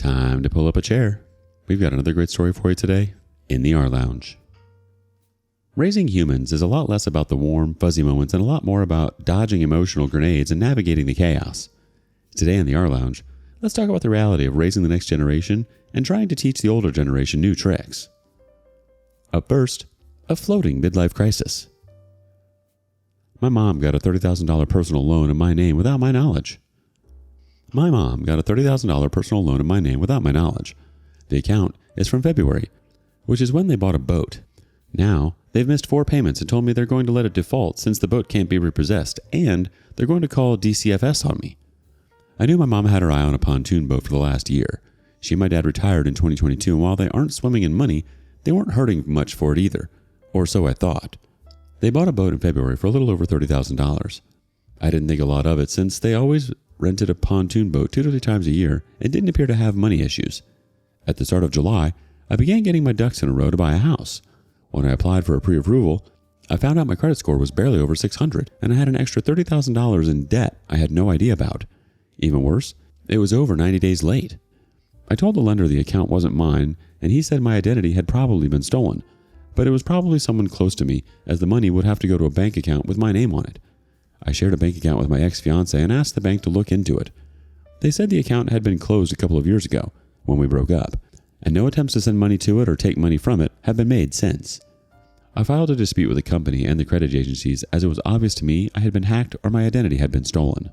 Time to pull up a chair. We've got another great story for you today in the rLounge. Raising humans is a lot less about the warm, fuzzy moments and a lot more about dodging emotional grenades and navigating the chaos. Today in the rLounge, let's talk about the reality of raising the next generation and trying to teach the older generation new tricks. Up first, a floating midlife crisis. My mom got a $30,000 personal loan in my name without my knowledge. The account is from February, which is when they bought a boat. Now, they've missed 4 payments and told me they're going to let it default since the boat can't be repossessed, and they're going to call DCFS on me. I knew my mom had her eye on a pontoon boat for the last year. She and my dad retired in 2022, and while they aren't swimming in money, they weren't hurting much for it either, or so I thought. They bought a boat in February for a little over $30,000. I didn't think a lot of it since they always rented a pontoon boat 2 to 3 times a year and didn't appear to have money issues. At the start of July, I began getting my ducks in a row to buy a house. When I applied for a pre-approval, I found out my credit score was barely over 600 and I had an extra $30,000 in debt I had no idea about. Even worse, it was over 90 days late. I told the lender the account wasn't mine and he said my identity had probably been stolen, but it was probably someone close to me as the money would have to go to a bank account with my name on it. I shared a bank account with my ex-fiancé and asked the bank to look into it. They said the account had been closed a couple of years ago when we broke up, and no attempts to send money to it or take money from it have been made since. I filed a dispute with the company and the credit agencies as it was obvious to me I had been hacked or my identity had been stolen.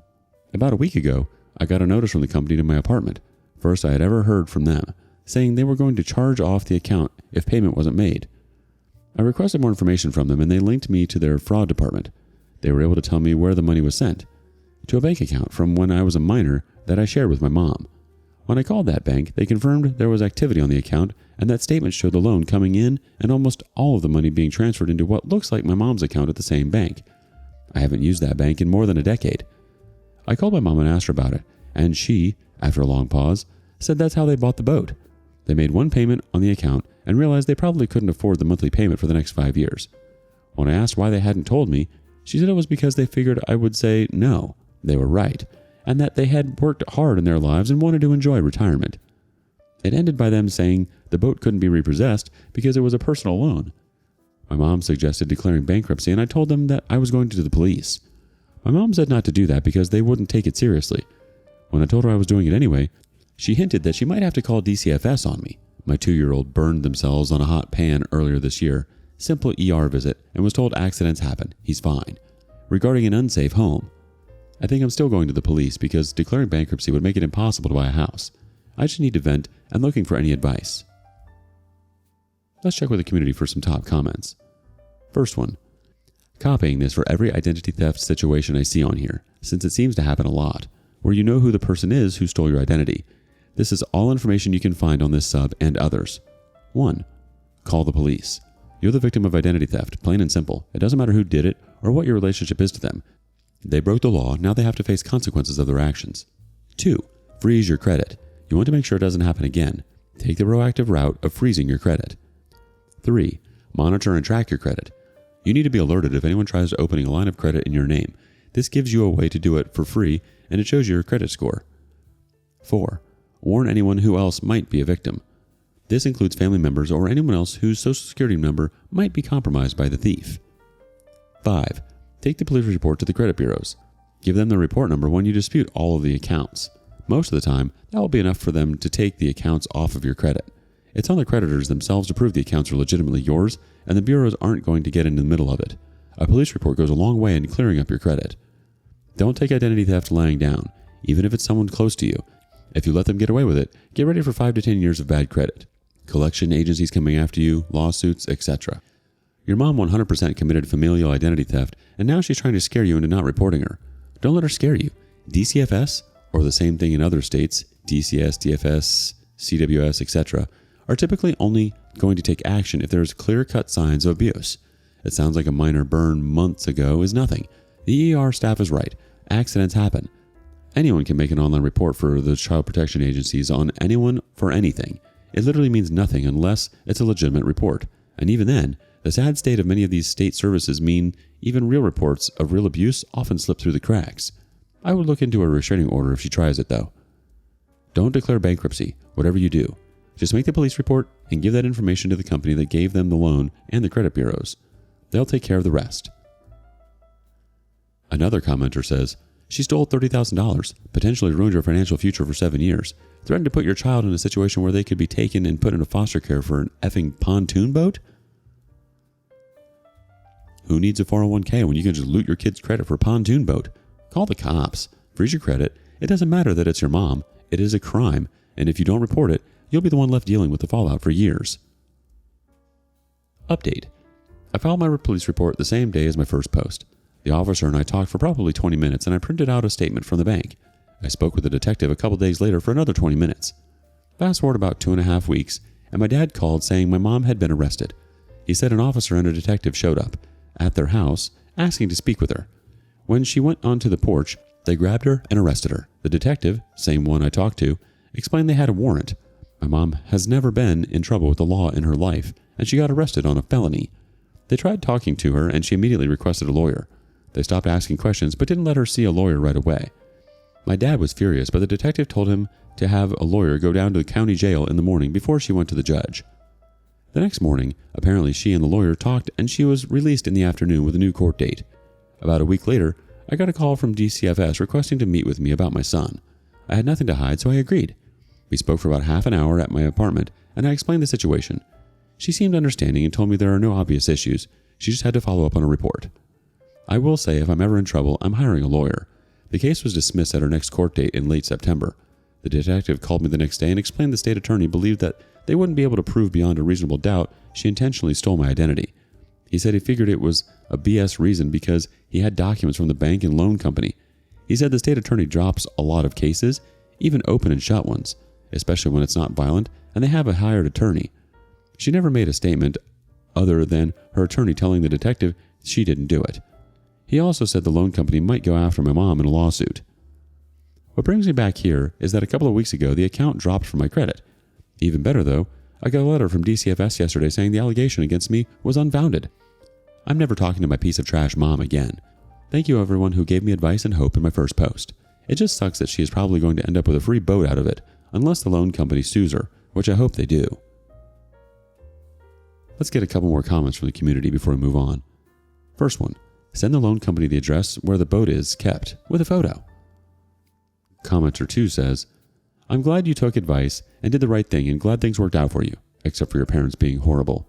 About a week ago, I got a notice from the company to my apartment, first I had ever heard from them, saying they were going to charge off the account if payment wasn't made. I requested more information from them and they linked me to their fraud department. They were able to tell me where the money was sent, to a bank account from when I was a minor that I shared with my mom. When I called that bank, they confirmed there was activity on the account and that statement showed the loan coming in and almost all of the money being transferred into what looks like my mom's account at the same bank. I haven't used that bank in more than a decade. I called my mom and asked her about it, and she, after a long pause, said that's how they bought the boat. They made 1 payment on the account and realized they probably couldn't afford the monthly payment for the next 5 years. When I asked why they hadn't told me, she said it was because they figured I would say no, they were right, and that they had worked hard in their lives and wanted to enjoy retirement. It ended by them saying the boat couldn't be repossessed because it was a personal loan. My mom suggested declaring bankruptcy and I told them that I was going to the police. My mom said not to do that because they wouldn't take it seriously. When I told her I was doing it anyway, she hinted that she might have to call DCFS on me. My 2-year-old burned themselves on a hot pan earlier this year. Simple ER visit and was told accidents happen. He's fine. Regarding an unsafe home, I think I'm still going to the police because declaring bankruptcy would make it impossible to buy a house. I just need to vent and looking for any advice. Let's check with the community for some top comments. First one. Copying this for every identity theft situation I see on here, since it seems to happen a lot, where you know who the person is who stole your identity. This is all information you can find on this sub and others. 1. Call the police. You're the victim of identity theft, plain and simple. It doesn't matter who did it or what your relationship is to them. They broke the law, now they have to face consequences of their actions. 2. Freeze your credit. You want to make sure it doesn't happen again. Take the proactive route of freezing your credit. 3. Monitor and track your credit. You need to be alerted if anyone tries opening a line of credit in your name. This gives you a way to do it for free and it shows your credit score. 4. Warn anyone who else might be a victim. This includes family members or anyone else whose social security number might be compromised by the thief. 5. Take the police report to the credit bureaus. Give them the report number when you dispute all of the accounts. Most of the time, that will be enough for them to take the accounts off of your credit. It's on the creditors themselves to prove the accounts are legitimately yours, and the bureaus aren't going to get in the middle of it. A police report goes a long way in clearing up your credit. Don't take identity theft lying down, even if it's someone close to you. If you let them get away with it, get ready for 5 to 10 years of bad credit. Collection agencies coming after you, lawsuits, etc. Your mom 100% committed familial identity theft, and now she's trying to scare you into not reporting her. Don't let her scare you. DCFS, or the same thing in other states, DCS, DFS, CWS, etc., are typically only going to take action if there's clear-cut signs of abuse. It sounds like a minor burn months ago is nothing. The ER staff is right. Accidents happen. Anyone can make an online report for the child protection agencies on anyone for anything. It literally means nothing unless it's a legitimate report. And even then, the sad state of many of these state services mean even real reports of real abuse often slip through the cracks. I would look into a restraining order if she tries it though. Don't declare bankruptcy, whatever you do. Just make the police report and give that information to the company that gave them the loan and the credit bureaus. They'll take care of the rest. Another commenter says, she stole $30,000, potentially ruined your financial future for 7 years, threatened to put your child in a situation where they could be taken and put into foster care for an effing pontoon boat? Who needs a 401k when you can just loot your kid's credit for a pontoon boat? Call the cops. Freeze your credit. It doesn't matter that it's your mom. It is a crime, and if you don't report it, you'll be the one left dealing with the fallout for years. Update. I filed my police report the same day as my first post. The officer and I talked for probably 20 minutes, and I printed out a statement from the bank. I spoke with the detective a couple days later for another 20 minutes. Fast forward about 2.5 weeks, and my dad called saying my mom had been arrested. He said an officer and a detective showed up at their house asking to speak with her. When she went onto the porch, they grabbed her and arrested her. The detective, same one I talked to, explained they had a warrant. My mom has never been in trouble with the law in her life, and she got arrested on a felony. They tried talking to her, and she immediately requested a lawyer. They stopped asking questions, but didn't let her see a lawyer right away. My dad was furious, but the detective told him to have a lawyer go down to the county jail in the morning before she went to the judge. The next morning, apparently she and the lawyer talked, and she was released in the afternoon with a new court date. About a week later, I got a call from DCFS requesting to meet with me about my son. I had nothing to hide, so I agreed. We spoke for about half an hour at my apartment, and I explained the situation. She seemed understanding and told me there are no obvious issues. She just had to follow up on a report. I will say if I'm ever in trouble, I'm hiring a lawyer. The case was dismissed at our next court date in late September. The detective called me the next day and explained the state attorney believed that they wouldn't be able to prove beyond a reasonable doubt she intentionally stole my identity. He said he figured it was a BS reason because he had documents from the bank and loan company. He said the state attorney drops a lot of cases, even open and shut ones, especially when it's not violent, and they have a hired attorney. She never made a statement other than her attorney telling the detective she didn't do it. He also said the loan company might go after my mom in a lawsuit. What brings me back here is that a couple of weeks ago, the account dropped from my credit. Even better, though, I got a letter from DCFS yesterday saying the allegation against me was unfounded. I'm never talking to my piece of trash mom again. Thank you everyone who gave me advice and hope in my first post. It just sucks that she is probably going to end up with a free boat out of it, unless the loan company sues her, which I hope they do. Let's get a couple more comments from the community before we move on. First one. Send the loan company the address where the boat is kept, with a photo. Commenter 2 says, I'm glad you took advice and did the right thing and glad things worked out for you, except for your parents being horrible.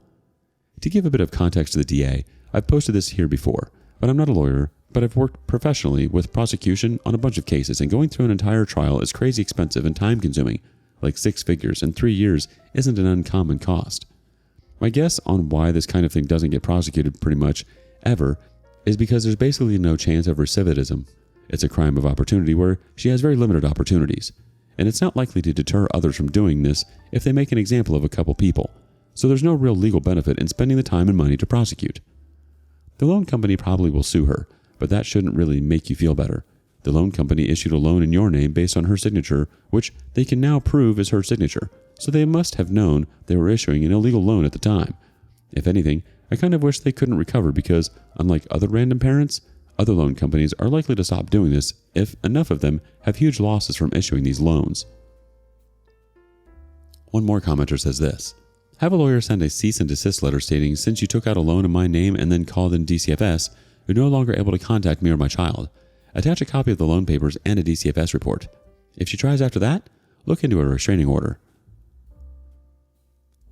To give a bit of context to the DA, I've posted this here before, but I'm not a lawyer, but I've worked professionally with prosecution on a bunch of cases, and going through an entire trial is crazy expensive and time-consuming, like 6 figures, and 3 years isn't an uncommon cost. My guess on why this kind of thing doesn't get prosecuted pretty much ever is because there's basically no chance of recidivism. It's a crime of opportunity where she has very limited opportunities, and it's not likely to deter others from doing this if they make an example of a couple people, so there's no real legal benefit in spending the time and money to prosecute. The loan company probably will sue her, but that shouldn't really make you feel better. The loan company issued a loan in your name based on her signature, which they can now prove is her signature, so they must have known they were issuing an illegal loan at the time. If anything, I kind of wish they couldn't recover because, unlike other random parents, other loan companies are likely to stop doing this if enough of them have huge losses from issuing these loans. One more commenter says this. Have a lawyer send a cease and desist letter stating since you took out a loan in my name and then called in DCFS, you're no longer able to contact me or my child. Attach a copy of the loan papers and a DCFS report. If she tries after that, look into a restraining order.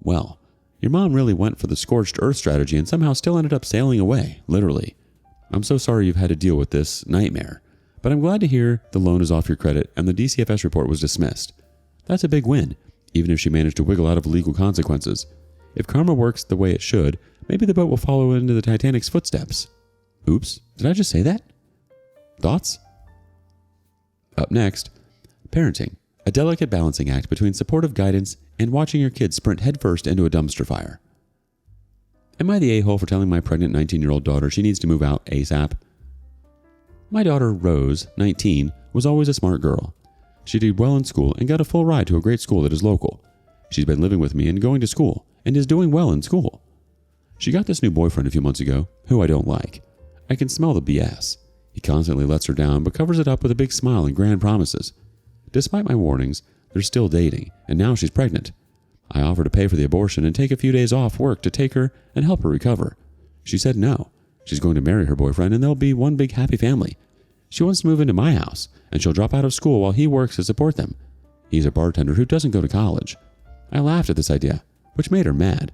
Well, your mom really went for the scorched earth strategy and somehow still ended up sailing away, literally. I'm so sorry you've had to deal with this nightmare, but I'm glad to hear the loan is off your credit and the DCFS report was dismissed. That's a big win, even if she managed to wiggle out of legal consequences. If karma works the way it should, maybe the boat will follow into the Titanic's footsteps. Oops, did I just say that? Thoughts? Up next, parenting, a delicate balancing act between supportive guidance and watching your kids sprint headfirst into a dumpster fire. Am I the a-hole for telling my pregnant 19-year-old daughter she needs to move out ASAP? My daughter, Rose, 19, was always a smart girl. She did well in school and got a full ride to a great school that is local. She's been living with me and going to school, and is doing well in school. She got this new boyfriend a few months ago, who I don't like. I can smell the BS. He constantly lets her down, but covers it up with a big smile and grand promises. Despite my warnings, They're still dating, and now she's pregnant. I offered to pay for the abortion and take a few days off work to take her and help her recover. She said no. She's going to marry her boyfriend and they'll be one big happy family. She wants to move into my house, and she'll drop out of school while he works to support them. He's a bartender who doesn't go to college. I laughed at this idea, which made her mad.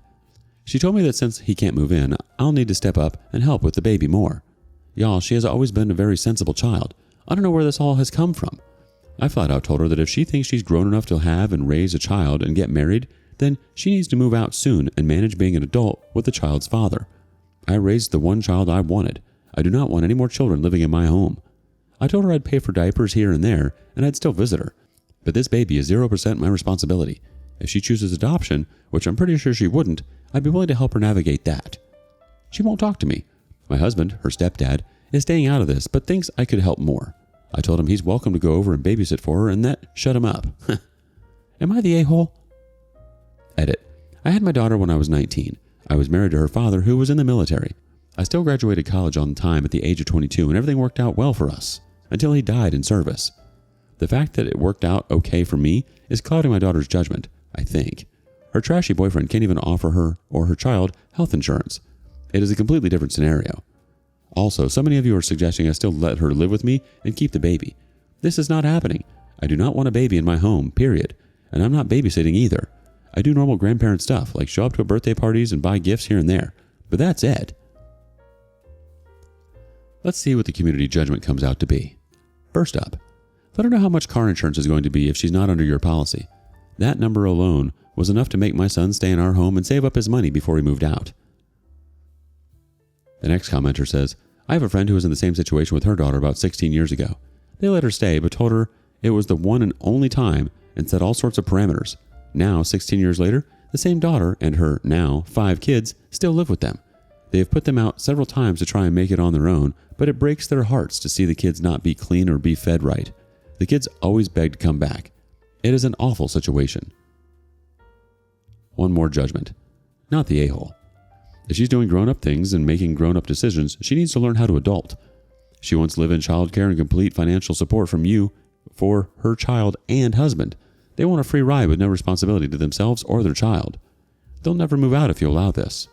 She told me that since he can't move in, I'll need to step up and help with the baby more. Y'all, she has always been a very sensible child. I don't know where this all has come from. I flat out told her that if she thinks she's grown enough to have and raise a child and get married, then she needs to move out soon and manage being an adult with the child's father. I raised the one child I wanted. I do not want any more children living in my home. I told her I'd pay for diapers here and there, and I'd still visit her. But this baby is 0% my responsibility. If she chooses adoption, which I'm pretty sure she wouldn't, I'd be willing to help her navigate that. She won't talk to me. My husband, her stepdad, is staying out of this, but thinks I could help more. I told him he's welcome to go over and babysit for her, and that shut him up. Am I the a-hole? Edit. I had my daughter when I was 19. I was married to her father, who was in the military. I still graduated college on time at the age of 22, and everything worked out well for us, until he died in service. The fact that it worked out okay for me is clouding my daughter's judgment, I think. Her trashy boyfriend can't even offer her or her child health insurance. It is a completely different scenario. Also, so many of you are suggesting I still let her live with me and keep the baby. This is not happening. I do not want a baby in my home, period. And I'm not babysitting either. I do normal grandparent stuff, like show up to birthday parties and buy gifts here and there. But that's it. Let's see what the community judgment comes out to be. First up, let her know how much car insurance is going to be if she's not under your policy. That number alone was enough to make my son stay in our home and save up his money before he moved out. The next commenter says, I have a friend who was in the same situation with her daughter about 16 years ago. They let her stay, but told her it was the one and only time and set all sorts of parameters. Now, 16 years later, the same daughter and her, now, 5 kids still live with them. They have put them out several times to try and make it on their own, but it breaks their hearts to see the kids not be clean or be fed right. The kids always beg to come back. It is an awful situation. One more judgment. Not the a-hole. If she's doing grown-up things and making grown-up decisions, she needs to learn how to adult. She wants live-in childcare and complete financial support from you for her child and husband. They want a free ride with no responsibility to themselves or their child. They'll never move out if you allow this.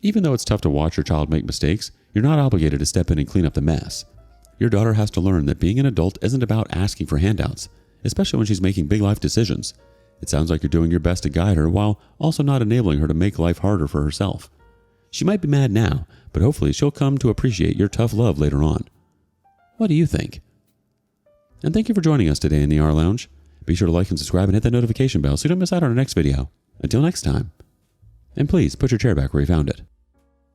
Even though it's tough to watch your child make mistakes, you're not obligated to step in and clean up the mess. Your daughter has to learn that being an adult isn't about asking for handouts, especially when she's making big life decisions. It sounds like you're doing your best to guide her while also not enabling her to make life harder for herself. She might be mad now, but hopefully she'll come to appreciate your tough love later on. What do you think? And thank you for joining us today in the rLounge. Be sure to like and subscribe and hit that notification bell so you don't miss out on our next video. Until next time. And please put your chair back where you found it.